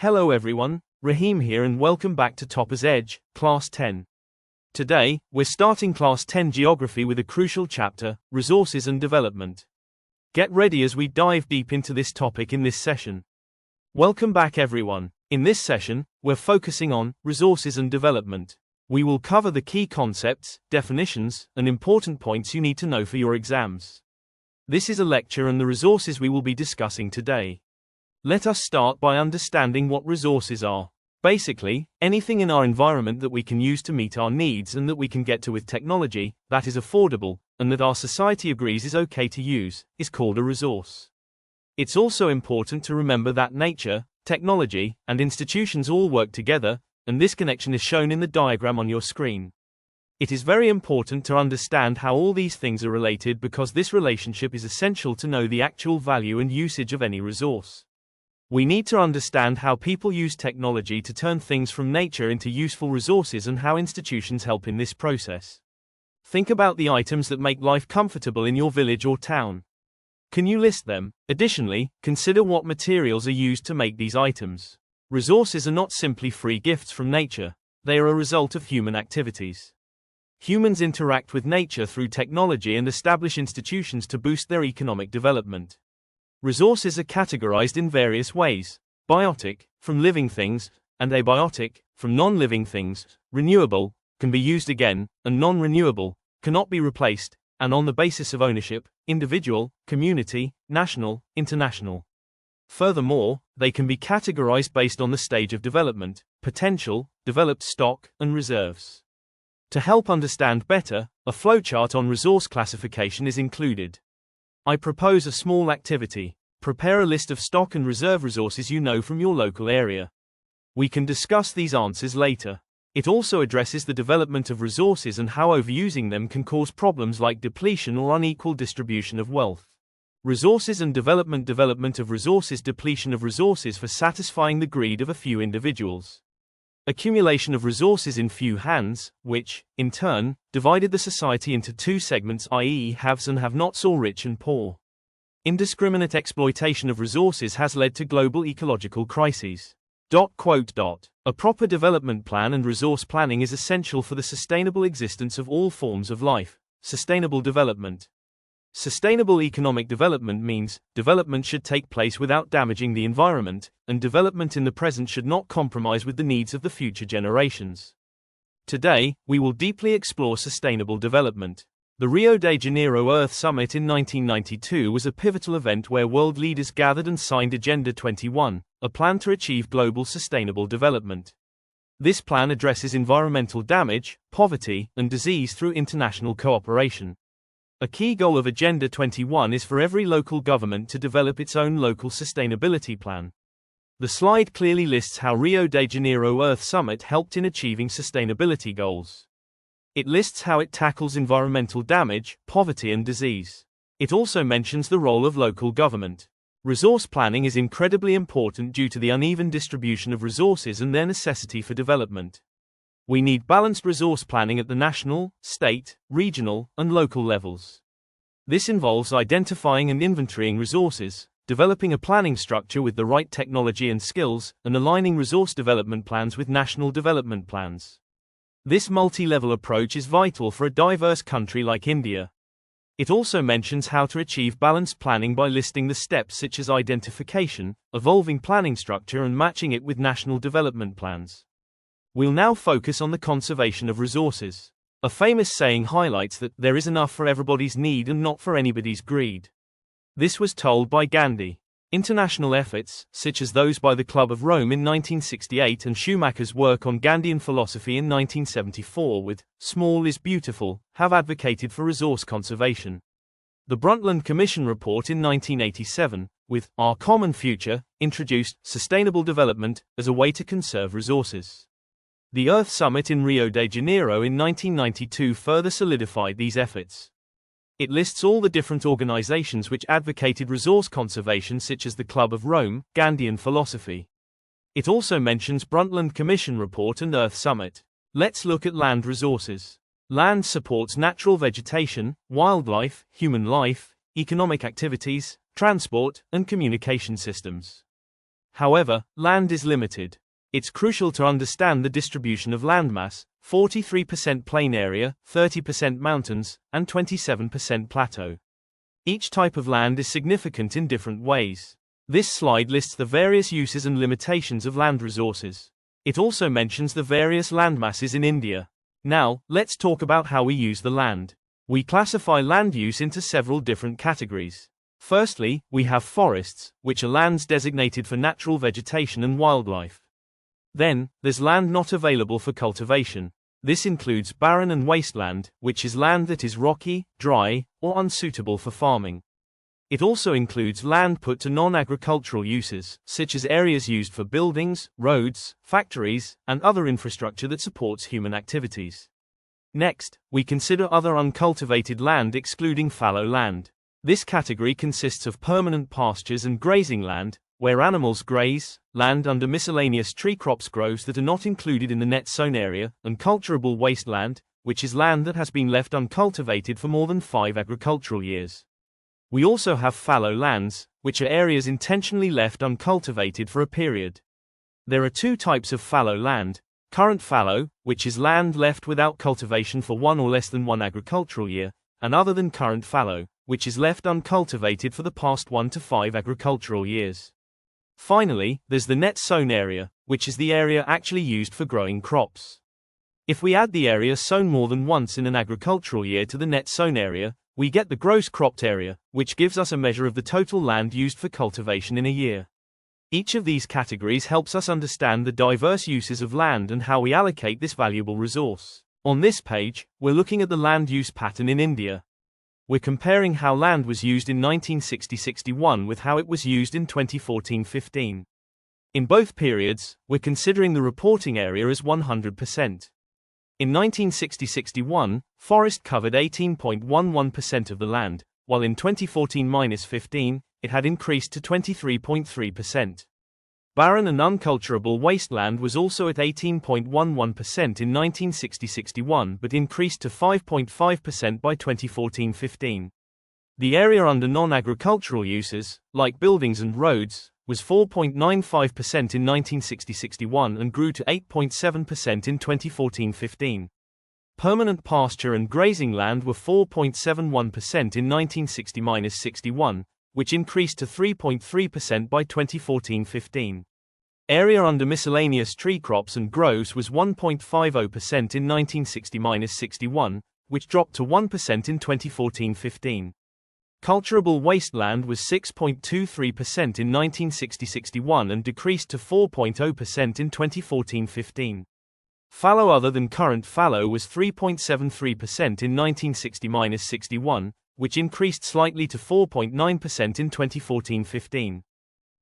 Hello everyone, Raheem here and welcome back to Toppers Edge, Class 10. Today, we're starting Class 10 Geography with a crucial chapter, Resources and Development. Get ready as we dive deep into this topic in this session. Welcome back everyone. In this session, we're focusing on resources and development. We will cover the key concepts, definitions, and important points you need to know for your exams. This is a lecture on the resources we will be discussing today. Let us start by understanding what resources are. Basically, anything in our environment that we can use to meet our needs and that we can get to with technology, that is affordable, and that our society agrees is okay to use, is called a resource. It's also important to remember that nature, technology, and institutions all work together, and this connection is shown in the diagram on your screen. It is very important to understand how all these things are related because this relationship is essential to know the actual value and usage of any resource. We need to understand how people use technology to turn things from nature into useful resources and how institutions help in this process. Think about the items that make life comfortable in your village or town. Can you list them? Additionally, consider what materials are used to make these items. Resources are not simply free gifts from nature, they are a result of human activities. Humans interact with nature through technology and establish institutions to boost their economic development. Resources are categorized in various ways: biotic, from living things, and abiotic, from non-living things. Renewable, can be used again, and non-renewable, cannot be replaced, and on the basis of ownership, individual, community, national, international. Furthermore, they can be categorized based on the stage of development, potential, developed stock, and reserves. To help understand better, a flowchart on resource classification is included. I propose a small activity. Prepare a list of stock and reserve resources you know from your local area. We can discuss these answers later. It also addresses the development of resources and how overusing them can cause problems like depletion or unequal distribution of wealth. Resources and development. Development of resources. Depletion of resources for satisfying the greed of a few individuals. Accumulation of resources in few hands, which, in turn, divided the society into two segments, i.e. haves and have-nots, or rich and poor. Indiscriminate exploitation of resources has led to global ecological crises. A proper development plan and resource planning is essential for the sustainable existence of all forms of life. Sustainable development. Sustainable economic development means development should take place without damaging the environment, and development in the present should not compromise with the needs of the future generations. Today, we will deeply explore sustainable development. The Rio de Janeiro Earth Summit in 1992 was a pivotal event where world leaders gathered and signed Agenda 21, a plan to achieve global sustainable development. This plan addresses environmental damage, poverty, and disease through international cooperation. A key goal of Agenda 21 is for every local government to develop its own local sustainability plan. The slide clearly lists how Rio de Janeiro Earth Summit helped in achieving sustainability goals. It lists how it tackles environmental damage, poverty and disease. It also mentions the role of local government. Resource planning is incredibly important due to the uneven distribution of resources and their necessity for development. We need balanced resource planning at the national, state, regional, and local levels. This involves identifying and inventorying resources, developing a planning structure with the right technology and skills, and aligning resource development plans with national development plans. This multi-level approach is vital for a diverse country like India. It also mentions how to achieve balanced planning by listing the steps such as identification, evolving planning structure, and matching it with national development plans. We'll now focus on the conservation of resources. A famous saying highlights that there is enough for everybody's need and not for anybody's greed. This was told by Gandhi. International efforts, such as those by the Club of Rome in 1968 and Schumacher's work on Gandhian philosophy in 1974 with "Small is Beautiful," have advocated for resource conservation. The Brundtland Commission report in 1987, with "Our Common Future," introduced sustainable development as a way to conserve resources. The Earth Summit in Rio de Janeiro in 1992 further solidified these efforts. It lists all the different organizations which advocated resource conservation, such as the Club of Rome, Gandhian philosophy. It also mentions Brundtland Commission report and Earth Summit. Let's look at land resources. Land supports natural vegetation, wildlife, human life, economic activities, transport, and communication systems. However, land is limited. It's crucial to understand the distribution of landmass: 43% plain area, 30% mountains, and 27% plateau. Each type of land is significant in different ways. This slide lists the various uses and limitations of land resources. It also mentions the various landmasses in India. Now, let's talk about how we use the land. We classify land use into several different categories. Firstly, we have forests, which are lands designated for natural vegetation and wildlife. Then, there's land not available for cultivation. This includes barren and wasteland, which is land that is rocky, dry, or unsuitable for farming. It also includes land put to non-agricultural uses, such as areas used for buildings, roads, factories, and other infrastructure that supports human activities. Next, we consider other uncultivated land excluding fallow land. This category consists of permanent pastures and grazing land, where animals graze, land under miscellaneous tree crops grows that are not included in the net sown area, and cultivable wasteland, which is land that has been left uncultivated for more than 5 agricultural years. We also have fallow lands, which are areas intentionally left uncultivated for a period. There are 2 types of fallow land: current fallow, which is land left without cultivation for 1 or less than 1 agricultural year, and other than current fallow, which is left uncultivated for the past 1 to 5 agricultural years. Finally, there's the net sown area, which is the area actually used for growing crops. If we add the area sown more than once in an agricultural year to the net sown area, we get the gross cropped area, which gives us a measure of the total land used for cultivation in a year. Each of these categories helps us understand the diverse uses of land and how we allocate this valuable resource. On this page, we're looking at the land use pattern in India. We're comparing how land was used in 1960-61 with how it was used in 2014-15. In both periods, we're considering the reporting area as 100%. In 1960-61, forest covered 18.11% of the land, while in 2014-15, it had increased to 23.3%. Barren and unculturable wasteland was also at 18.11% in 1960-61 but increased to 5.5% by 2014-15. The area under non-agricultural uses, like buildings and roads, was 4.95% in 1960-61 and grew to 8.7% in 2014-15. Permanent pasture and grazing land were 4.71% in 1960-61, which increased to 3.3% by 2014-15. Area under miscellaneous tree crops and groves was 1.50% in 1960-61, which dropped to 1% in 2014-15. Culturable wasteland was 6.23% in 1960-61 and decreased to 4.0% in 2014-15. Fallow other than current fallow was 3.73% in 1960-61, which increased slightly to 4.9% in 2014-15.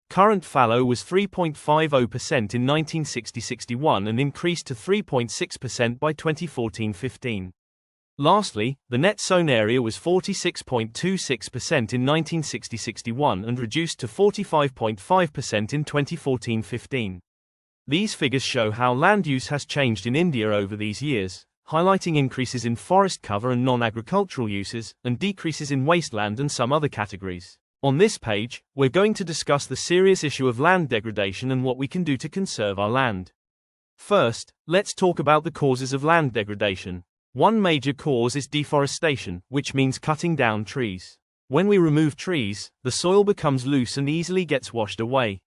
Current fallow was 3.50% in 1960-61 and increased to 3.6% by 2014-15. Lastly, the net sown area was 46.26% in 1960-61 and reduced to 45.5% in 2014-15. These figures show how land use has changed in India over these years, highlighting increases in forest cover and non-agricultural uses, and decreases in wasteland and some other categories. On this page, we're going to discuss the serious issue of land degradation and what we can do to conserve our land. First, let's talk about the causes of land degradation. One major cause is deforestation, which means cutting down trees. When we remove trees, the soil becomes loose and easily gets washed away.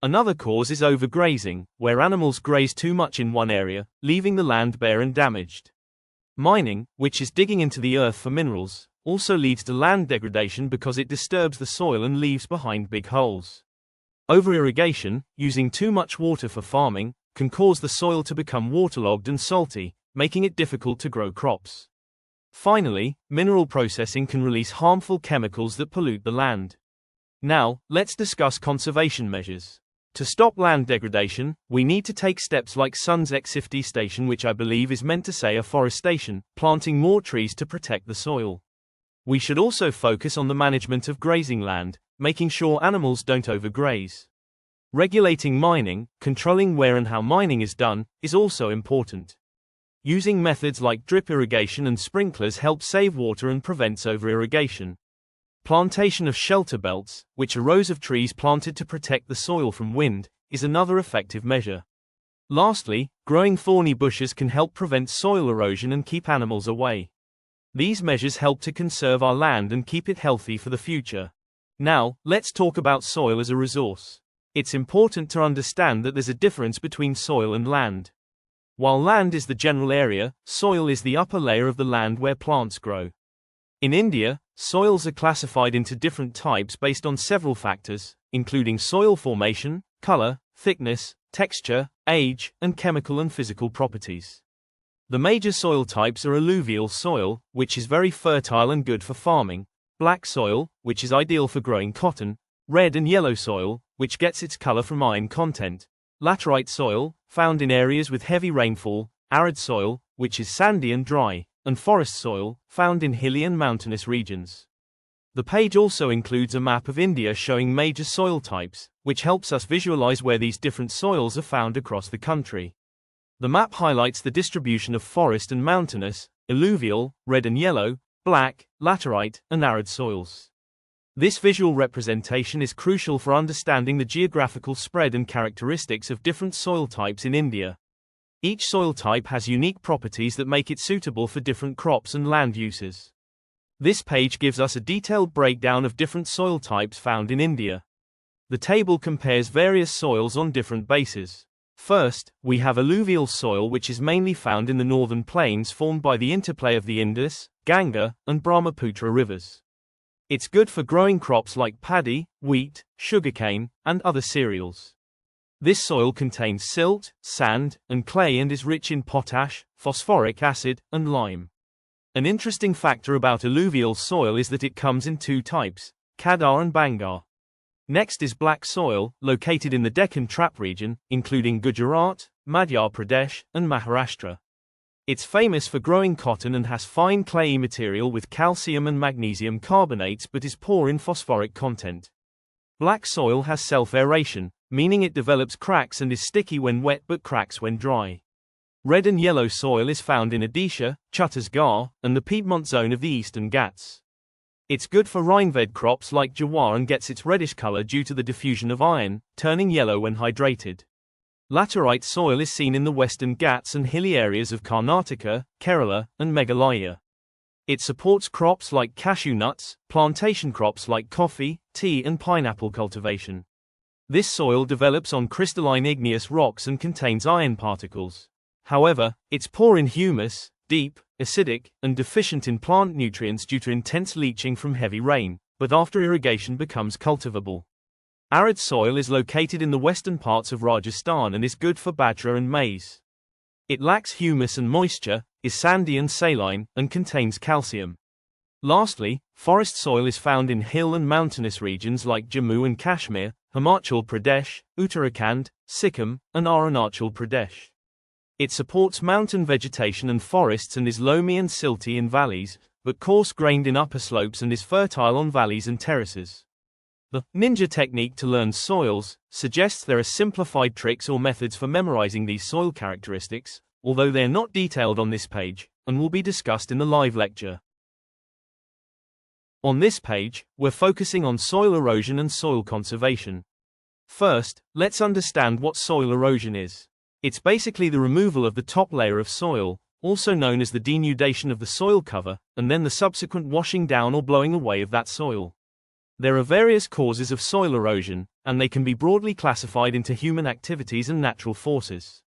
Another cause is overgrazing, where animals graze too much in one area, leaving the land bare and damaged. Mining, which is digging into the earth for minerals, also leads to land degradation because it disturbs the soil and leaves behind big holes. Over-irrigation, using too much water for farming, can cause the soil to become waterlogged and salty, making it difficult to grow crops. Finally, mineral processing can release harmful chemicals that pollute the land. Now, let's discuss conservation measures. To stop land degradation, we need to take steps like Sun's exafforestation, which I believe is meant to say afforestation, planting more trees to protect the soil. We should also focus on the management of grazing land, making sure animals don't overgraze. Regulating mining, controlling where and how mining is done, is also important. Using methods like drip irrigation and sprinklers helps save water and prevents over-irrigation. Plantation of shelter belts, which are rows of trees planted to protect the soil from wind, is another effective measure. Lastly, growing thorny bushes can help prevent soil erosion and keep animals away. These measures help to conserve our land and keep it healthy for the future. Now, let's talk about soil as a resource. It's important to understand that there's a difference between soil and land. While land is the general area, soil is the upper layer of the land where plants grow. In India, soils are classified into different types based on several factors, including soil formation, color, thickness, texture, age, and chemical and physical properties. The major soil types are alluvial soil, which is very fertile and good for farming, black soil, which is ideal for growing cotton, red and yellow soil, which gets its color from iron content, laterite soil, found in areas with heavy rainfall, arid soil, which is sandy and dry, and forest soil, found in hilly and mountainous regions. The page also includes a map of India showing major soil types, which helps us visualize where these different soils are found across the country. The map highlights the distribution of forest and mountainous, alluvial, red and yellow, black, laterite, and arid soils. This visual representation is crucial for understanding the geographical spread and characteristics of different soil types in India. Each soil type has unique properties that make it suitable for different crops and land uses. This page gives us a detailed breakdown of different soil types found in India. The table compares various soils on different bases. First, we have alluvial soil, which is mainly found in the northern plains formed by the interplay of the Indus, Ganga, and Brahmaputra rivers. It's good for growing crops like paddy, wheat, sugarcane, and other cereals. This soil contains silt, sand, and clay and is rich in potash, phosphoric acid, and lime. An interesting factor about alluvial soil is that it comes in two types, Kadar and Bangar. Next is black soil, located in the Deccan Trap region, including Gujarat, Madhya Pradesh, and Maharashtra. It's famous for growing cotton and has fine clayey material with calcium and magnesium carbonates but is poor in phosphoric content. Black soil has self-aeration, meaning it develops cracks and is sticky when wet but cracks when dry. Red and yellow soil is found in Odisha, Chhattisgarh, and the Piedmont zone of the Eastern Ghats. It's good for rainfed crops like jawar and gets its reddish color due to the diffusion of iron, turning yellow when hydrated. Laterite soil is seen in the Western Ghats and hilly areas of Karnataka, Kerala, and Meghalaya. It supports crops like cashew nuts, plantation crops like coffee, tea, and pineapple cultivation. This soil develops on crystalline igneous rocks and contains iron particles. However, it's poor in humus, deep, acidic, and deficient in plant nutrients due to intense leaching from heavy rain, but after irrigation becomes cultivable. Arid soil is located in the western parts of Rajasthan and is good for bajra and maize. It lacks humus and moisture, is sandy and saline, and contains calcium. Lastly, forest soil is found in hill and mountainous regions like Jammu and Kashmir, Himachal Pradesh, Uttarakhand, Sikkim, and Arunachal Pradesh. It supports mountain vegetation and forests and is loamy and silty in valleys, but coarse-grained in upper slopes and is fertile on valleys and terraces. The ninja technique to learn soils suggests there are simplified tricks or methods for memorizing these soil characteristics, although they are not detailed on this page, and will be discussed in the live lecture. On this page, we're focusing on soil erosion and soil conservation. First, let's understand what soil erosion is. It's basically the removal of the top layer of soil, also known as the denudation of the soil cover, and then the subsequent washing down or blowing away of that soil. There are various causes of soil erosion, and they can be broadly classified into human activities and natural forces.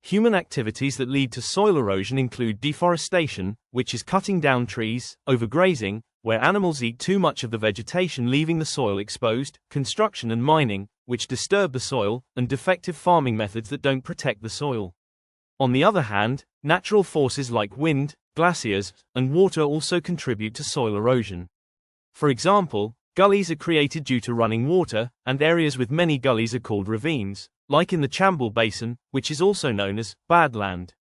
Human activities that lead to soil erosion include deforestation, which is cutting down trees, overgrazing, where animals eat too much of the vegetation leaving the soil exposed, construction and mining, which disturb the soil, and defective farming methods that don't protect the soil. On the other hand, natural forces like wind, glaciers, and water also contribute to soil erosion. For example, gullies are created due to running water, and areas with many gullies are called ravines, like in the Chambal Basin, which is also known as badland.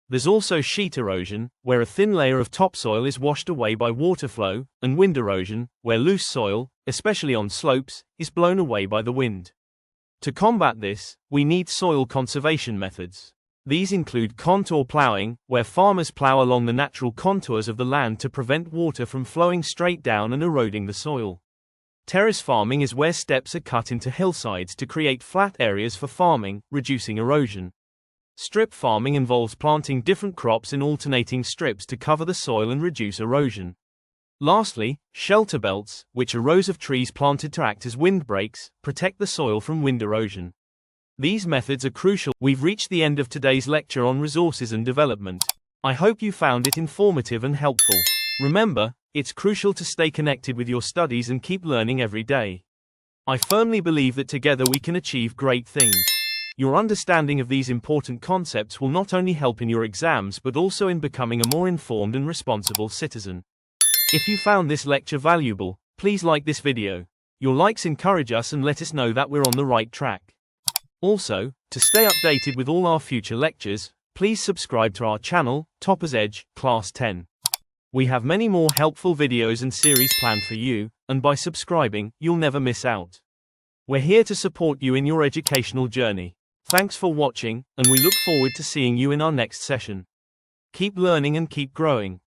There's also sheet erosion, where a thin layer of topsoil is washed away by water flow, and wind erosion, where loose soil, especially on slopes, is blown away by the wind. To combat this, we need soil conservation methods. These include contour plowing, where farmers plow along the natural contours of the land to prevent water from flowing straight down and eroding the soil. Terrace farming is where steps are cut into hillsides to create flat areas for farming, reducing erosion. Strip farming involves planting different crops in alternating strips to cover the soil and reduce erosion. Lastly, shelter belts, which are rows of trees planted to act as windbreaks, protect the soil from wind erosion. These methods are crucial. We've reached the end of today's lecture on resources and development. I hope you found it informative and helpful. Remember, it's crucial to stay connected with your studies and keep learning every day. I firmly believe that together we can achieve great things. Your understanding of these important concepts will not only help in your exams but also in becoming a more informed and responsible citizen. If you found this lecture valuable, please like this video. Your likes encourage us and let us know that we're on the right track. Also, to stay updated with all our future lectures, please subscribe to our channel, Toppers Edge, Class 10. We have many more helpful videos and series planned for you, and by subscribing, you'll never miss out. We're here to support you in your educational journey. Thanks for watching, and we look forward to seeing you in our next session. Keep learning and keep growing.